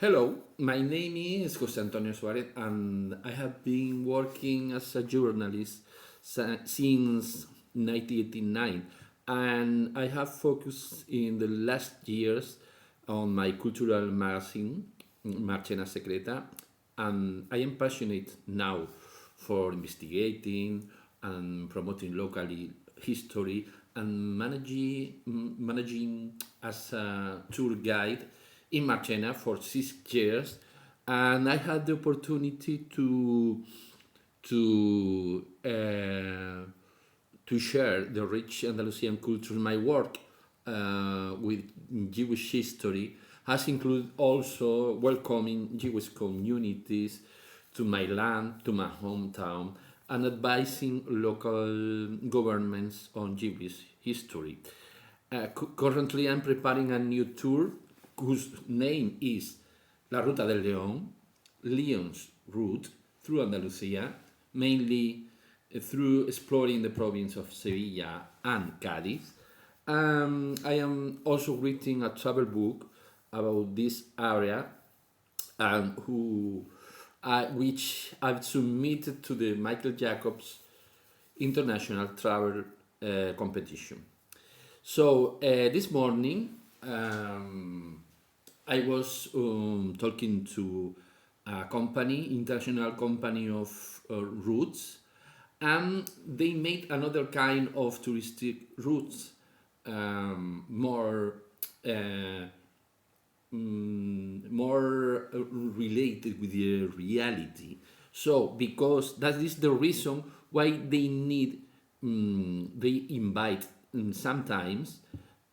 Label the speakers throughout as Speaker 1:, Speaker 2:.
Speaker 1: Hello, my name is José Antonio Suarez, and I have been working as a journalist since 1989. And I have focused in the last years on my cultural magazine, Marchena Secreta, and I am passionate now for investigating and promoting locally history and managing as a tour guide in Marchena for 6 years, and I had the opportunity to uh, to share the rich Andalusian culture. My work with Jewish history has included also welcoming Jewish communities to my land, to my hometown, and advising local governments on Jewish history. Currently, I'm preparing a new tour whose name is La Ruta del León, Leon's Route through Andalusia, mainly through exploring the province of Sevilla and Cádiz. I am also writing a travel book about this area and which I've submitted to the Michael Jacobs International Travel Competition. So this morning I was talking to a company, international company of routes, and they made another kind of touristic routes, more uh, more related with the reality. So, because that is the reason why they invite sometimes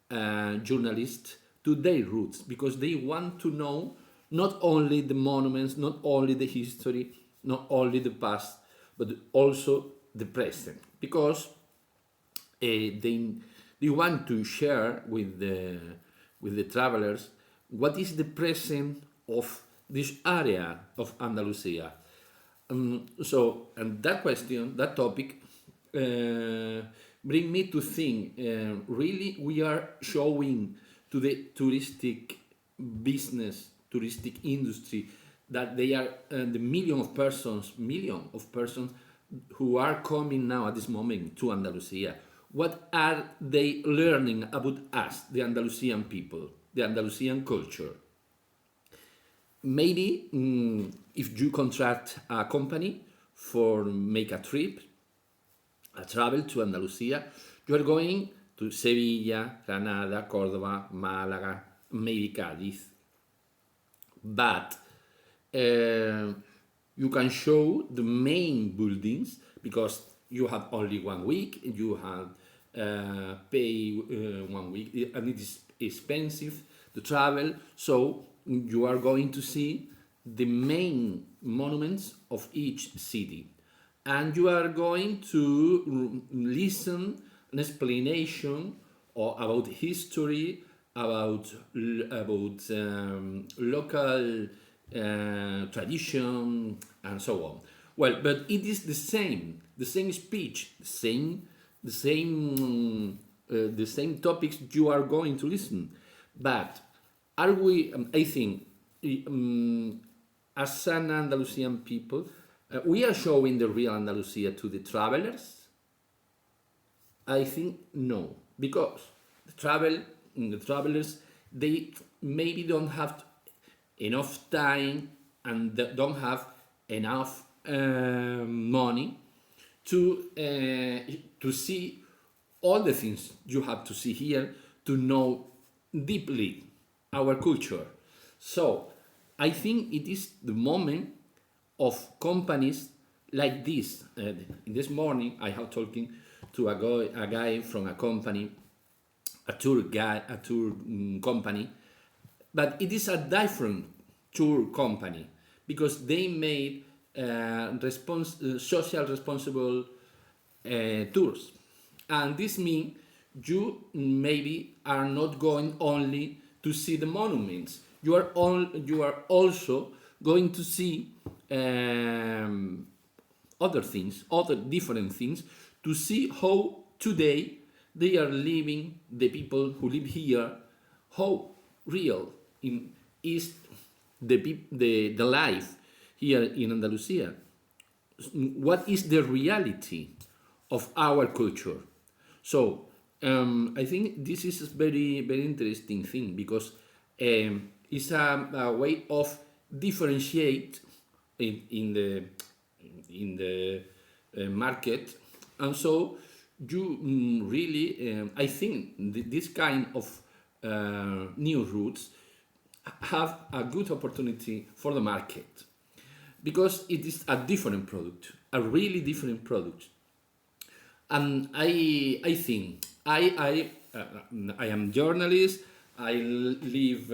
Speaker 1: journalists to their roots because they want to know not only the monuments, not only the history, not only the past, but also the present. Because they want to share with the travelers what is the present of this area of Andalusia. And that question, that topic, bring me to think. Really, we are showing to the touristic business, touristic industry, that they are the million of persons who are coming now at this moment to Andalusia. What are they learning about us, the Andalusian people, the Andalusian culture? Maybe if you contract a company for make a trip, a travel to Andalusia, you are going to Sevilla, Granada, Córdoba, Málaga, maybe Cádiz. But you can show the main buildings because you have only 1 week, you have pay 1 week, and it is expensive to travel. So you are going to see the main monuments of each city, and you are going to listen an explanation about history, about local tradition, and so on. Well, but it is the same speech, the same topics you are going to listen. But are we? I think, as an Andalusian people, we are showing the real Andalusia to the travelers. I think no, because the travelers, they maybe don't have enough time and don't have enough money to see all the things you have to see here to know deeply our culture. So I think it is the moment of companies like this. This morning I have talking to a guy from a company, a tour company, but it is a different tour company because they made social responsible tours, and this means you maybe are not going only to see the monuments. You are also going to see other things, other different things, to see how today they are living, the people who live here, how real in is the life here in Andalusia. What is the reality of our culture? So I think this is a very interesting thing, because it's a way of differentiate in the market, and so you really I think this kind of new routes have a good opportunity for the market, because it is a different product, a really different product. And I think I am journalist. I live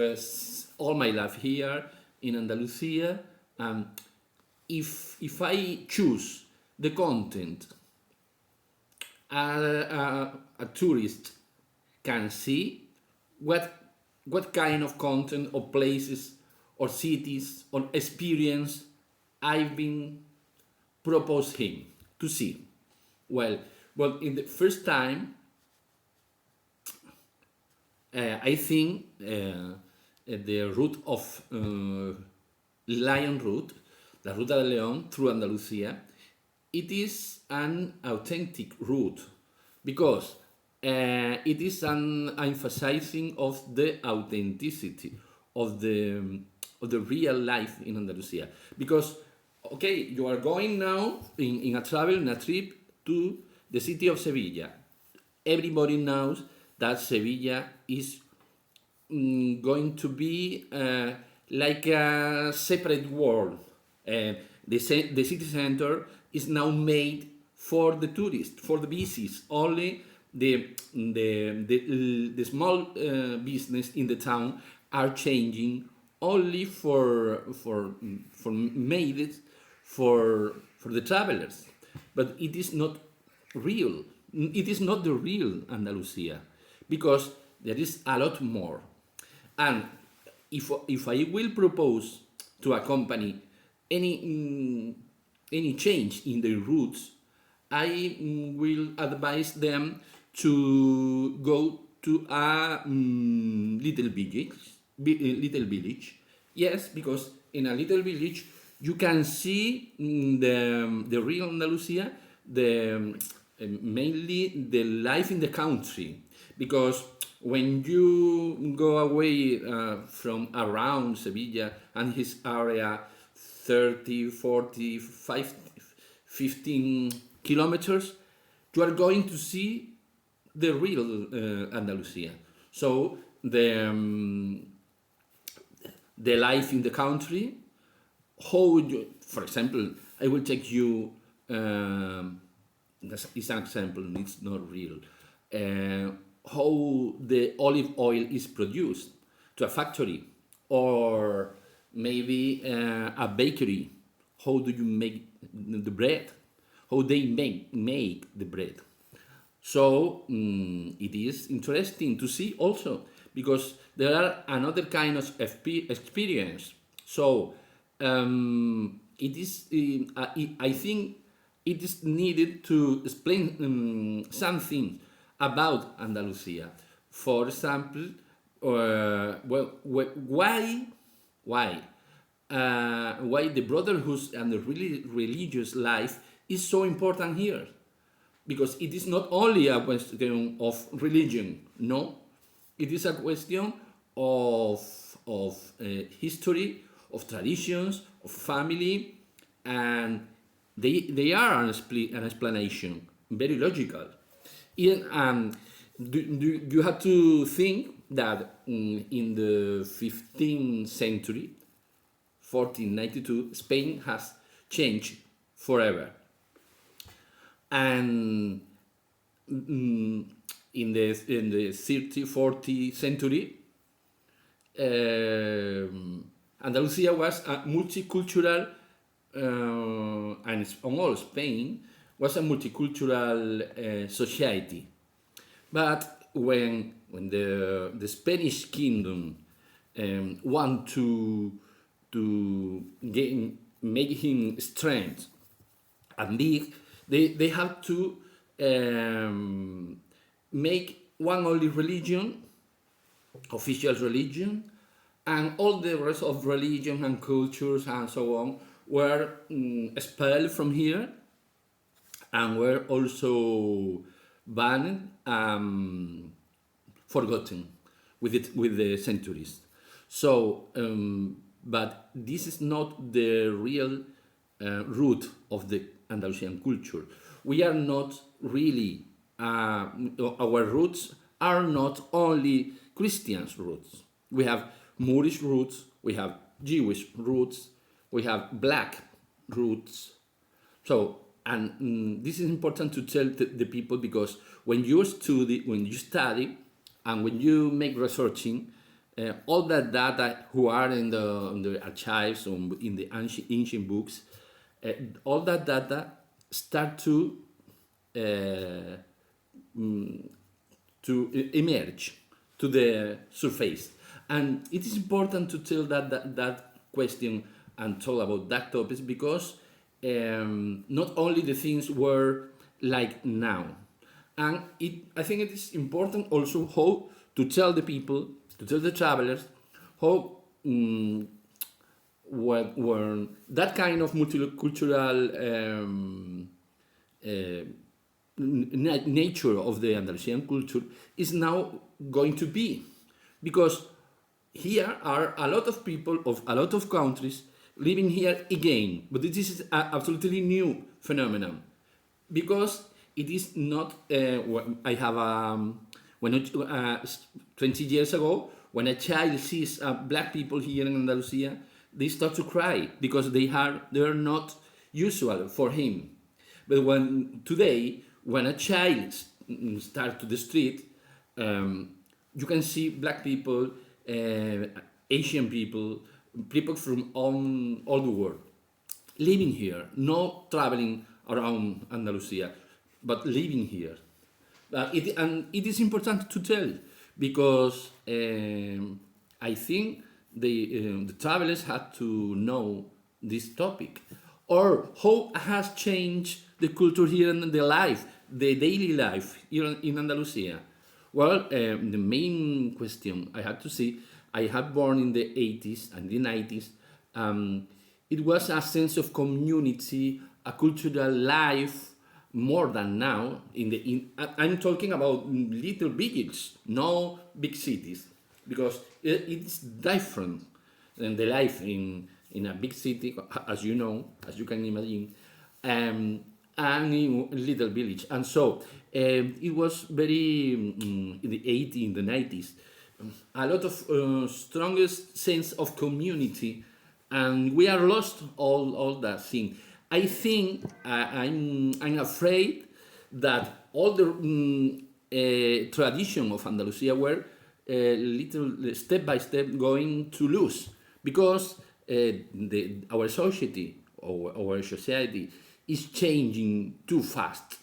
Speaker 1: all my life here in Andalusia, and if I choose the content a tourist can see, what kind of content or places or cities or experience I've been proposed him to see. Well, in the first time, I think the route of Lion route, la Ruta del León through Andalusia, it is an authentic route, because it is an emphasizing of the authenticity of the real life in Andalusia. Because okay, you are going now in a travel, in a trip to the city of Sevilla. Everybody knows that Sevilla is going to be like a separate world. The city center is now made for the tourists, for the business. Only the small business in the town are changing only for made it for the travelers. But it is not real. It is not the real Andalusia, because there is a lot more. And if I will propose to a company any change in the routes, I will advise them to go to a little village. Yes, because in a little village you can see the real Andalusia, mainly the life in the country. Because when you go away from around Sevilla and his area 30, 40, 15 kilometers, you are going to see the real Andalusia. So the life in the country, how you, for example, I will take you, this is an example, it's not real, how the olive oil is produced to a factory, or maybe a bakery. How do you make the bread? How they make the bread? So it is interesting to see also, because there are another kind of experience. So it is, I think it is needed to explain something about Andalusia. For example, why the brotherhood and the really religious life is so important here? Because it is not only a question of religion, no, it is a question of history, of traditions, of family, and they are an explanation, very logical. You have to think that in the 15th century, 1492, Spain has changed forever. And in the 30th, 40th century, Andalusia was a multicultural, and all Spain was a multicultural society. But when the Spanish kingdom want to make him strength and big, they have to make one only religion, official religion, and all the rest of religion and cultures and so on were expelled from here and were also banned, forgotten with the centuries. So, but this is not the real root of the Andalusian culture. We are not really, our roots are not only Christian roots. We have Moorish roots, we have Jewish roots, we have black roots. So, and this is important to tell the people, because when you study, and when you make researching, all that data who are in the archives or in the ancient books, all that data start to emerge to the surface, and it is important to tell that question and talk about that topics, because not only the things were like now, and I think it is important also how to tell the people, to tell the travelers, how when that kind of multicultural nature of the Andalusian culture is now going to be, because here are a lot of people of a lot of countries living here again, but this is an absolutely new phenomenon, because it is not. I have when 20 years ago, when a child sees black people here in Andalusia, they start to cry because they are not usual for him. But today, when a child starts to the street, you can see black people, Asian people, people from all the world living here, not traveling around Andalusia, but living here. It is important to tell, because I think the travelers had to know this topic, or how has changed the culture here and the daily life here in Andalusia. Well, the main question I had to see, I had born in the 80s and the 90s. It was a sense of community, a cultural life, more than now. I'm talking about little villages, no big cities, because it's different than the life in a big city, as you know, as you can imagine, and in little village. And so it was very, in the 80s, in the 90s, a lot of strongest sense of community, and we are lost all that thing. I think I'm afraid that all the tradition of Andalusia were little step by step going to lose, because our society is changing too fast,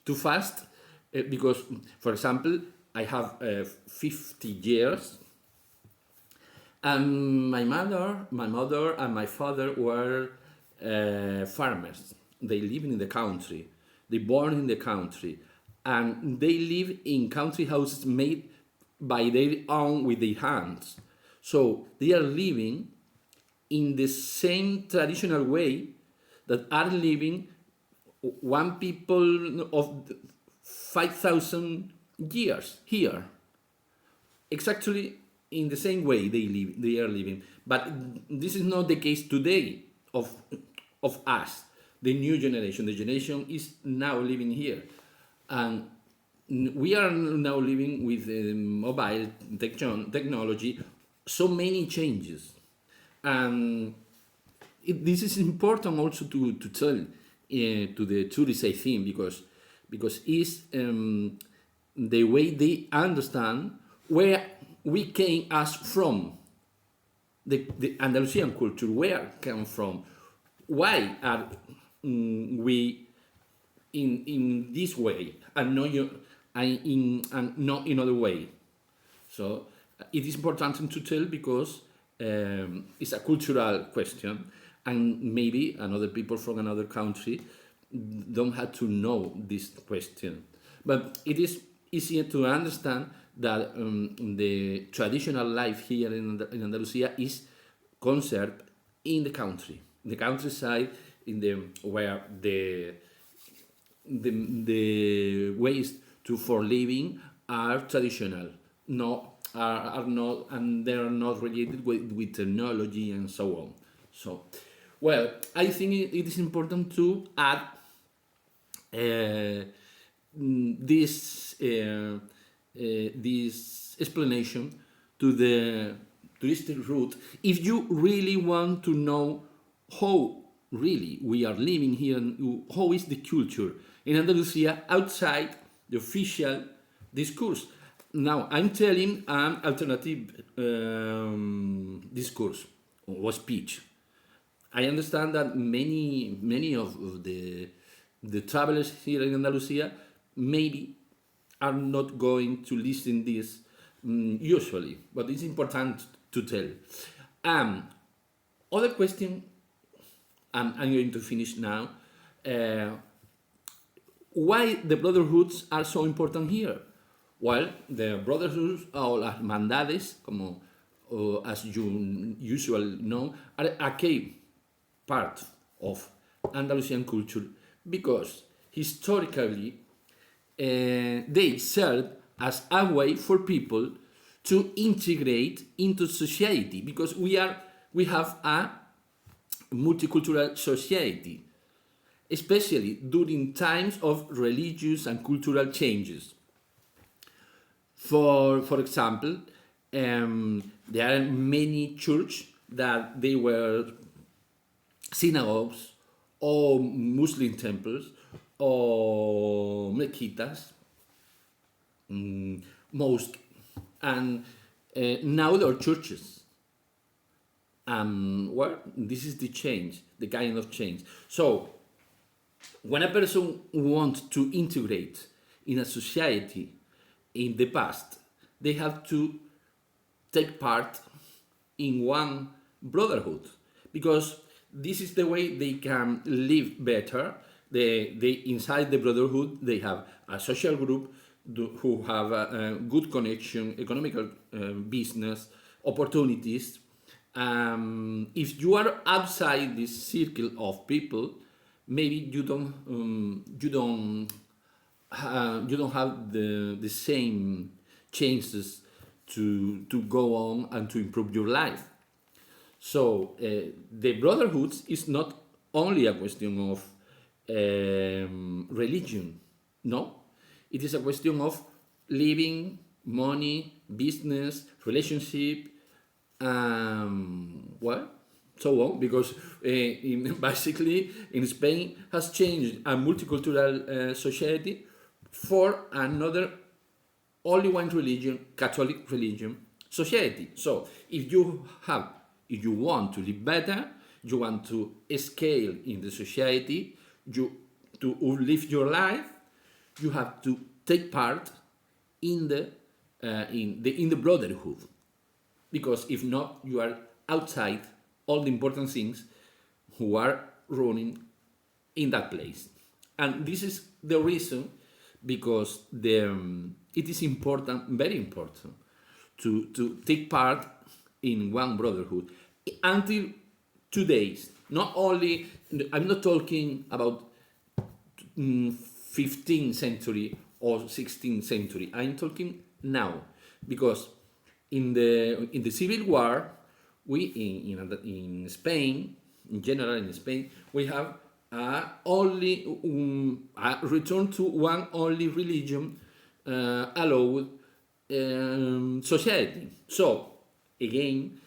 Speaker 1: because, for example, I have 50 years, and my mother and my father were farmers. They live in the country. They born in the country, and they live in country houses made by their own with their hands. So they are living in the same traditional way that are living one people of 5,000 years here. Exactly in the same way they are living. But this is not the case today of us, the new generation. The generation is now living here, and we are now living with mobile technology. So many changes, and this is important also to tell to the tourists, I think, because it's the way they understand where we came as from, the Andalusian culture, where come from, why are we in this way and not in other way. So it is important to tell, because it's a cultural question, and maybe another people from another country don't have to know this question. But it is easier to understand that the traditional life here in Andalusia is conserved in the country, the countryside, in the where the ways to for living are traditional, no are not, and they are not related with technology and so on. So, well, I think it is important to add uh, this explanation to the touristic route if you really want to know how really we are living here and how is the culture in Andalusia outside the official discourse. Now I'm telling an alternative discourse or speech. I understand that many of the travelers here in Andalusia maybe are not going to listen this usually, but it's important to tell. Other question, I'm going to finish now. Why the brotherhoods are so important here? Well, the brotherhoods or las hermandades, como as you usually know, are a key part of Andalusian culture because historically they serve as a way for people to integrate into society because we have a multicultural society, especially during times of religious and cultural changes. For example, there are many churches that they were synagogues or Muslim temples or mezquitas, mosques, and now there are churches. Well, this is the change, the kind of change. So, when a person wants to integrate in a society in the past, they have to take part in one brotherhood because this is the way they can live better. They inside the brotherhood they have a social group who have a good connection, economical business opportunities. If you are outside this circle of people, maybe you don't have the same chances to go on and to improve your life. So the brotherhoods is not only a question of religion, no, it is a question of living, money, business, relationship, well, so on, because basically in Spain has changed a multicultural society for another only one religion, Catholic religion society. So if you want to live better, you want to scale in the society, you to live your life, you have to take part in the brotherhood, because if not, you are outside all the important things who are running in that place. And this is the reason because it is important, very important, to take part in one brotherhood. Until today, not only, I'm not talking about 15th century or 16th century, I'm talking now, because in the Civil War, we in Spain, in general in Spain, we have only a return to one only religion allowed society. So again,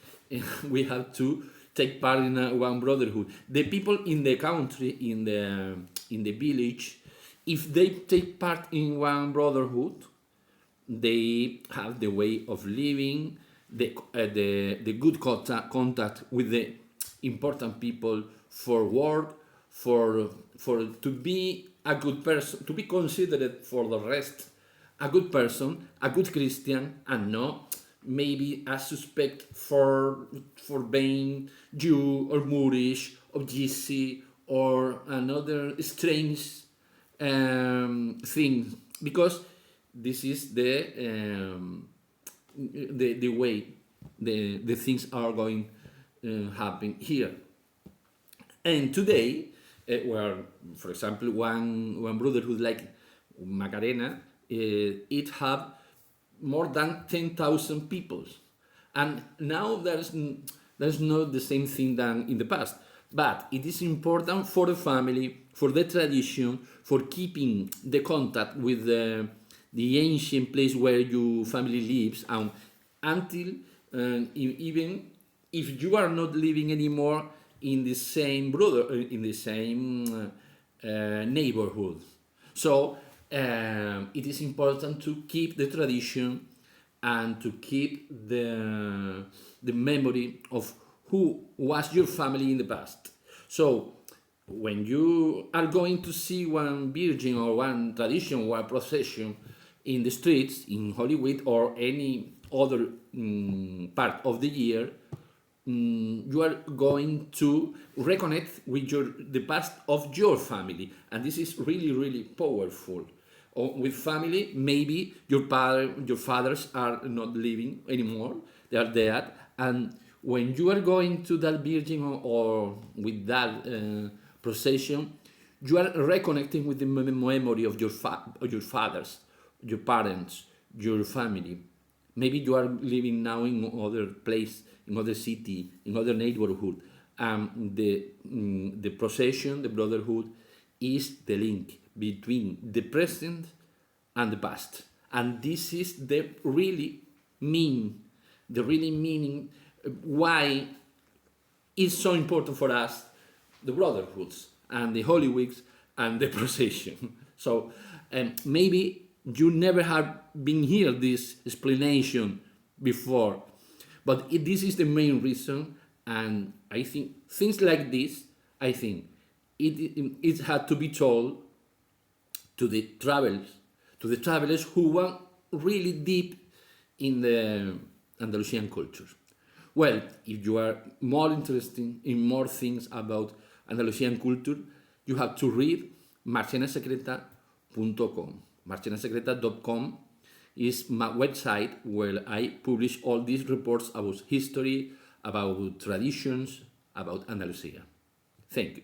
Speaker 1: we have to take part in one brotherhood. The people in the country, in the village, if they take part in one brotherhood, they have the way of living, the good contact with the important people for work, for to be a good person, to be considered for the rest a good person, a good Christian, and not maybe a suspect for being Jew or Moorish or Gypsy or another strange thing, because this is the way the things are going happen here. And today, where, for example, one brotherhood like Macarena, it have more than 10,000 people, and now there's not the same thing than in the past. But it is important for the family, for the tradition, for keeping the contact with the ancient place where your family lives, and until even if you are not living anymore in the same in the same neighborhood. So it is important to keep the tradition and to keep the memory of who was your family in the past. So when you are going to see one virgin or one tradition or procession in the streets in Hollywood or any other part of the year, you are going to reconnect with the past of your family, and this is really powerful. Or with family, maybe your fathers are not living anymore; they are dead, and when you are going to that virgin or with that procession, you are reconnecting with the memory of your fathers, your parents, your family. Maybe you are living now in other place, in other city, in other neighborhood. The procession, the brotherhood, is the link between the present and the past, and this is the really meaning why it's so important for us, the brotherhoods and the Holy Weeks and the procession. So maybe you never have been here this explanation before, but this is the main reason, and I think things like this, I think it had to be told to the travelers who were really deep in the Andalusian culture. Well, if you are more interested in more things about Andalusian culture, you have to read marchenasecreta.com. Marchenasecreta.com is my website where I publish all these reports about history, about traditions, about Andalusia. Thank you.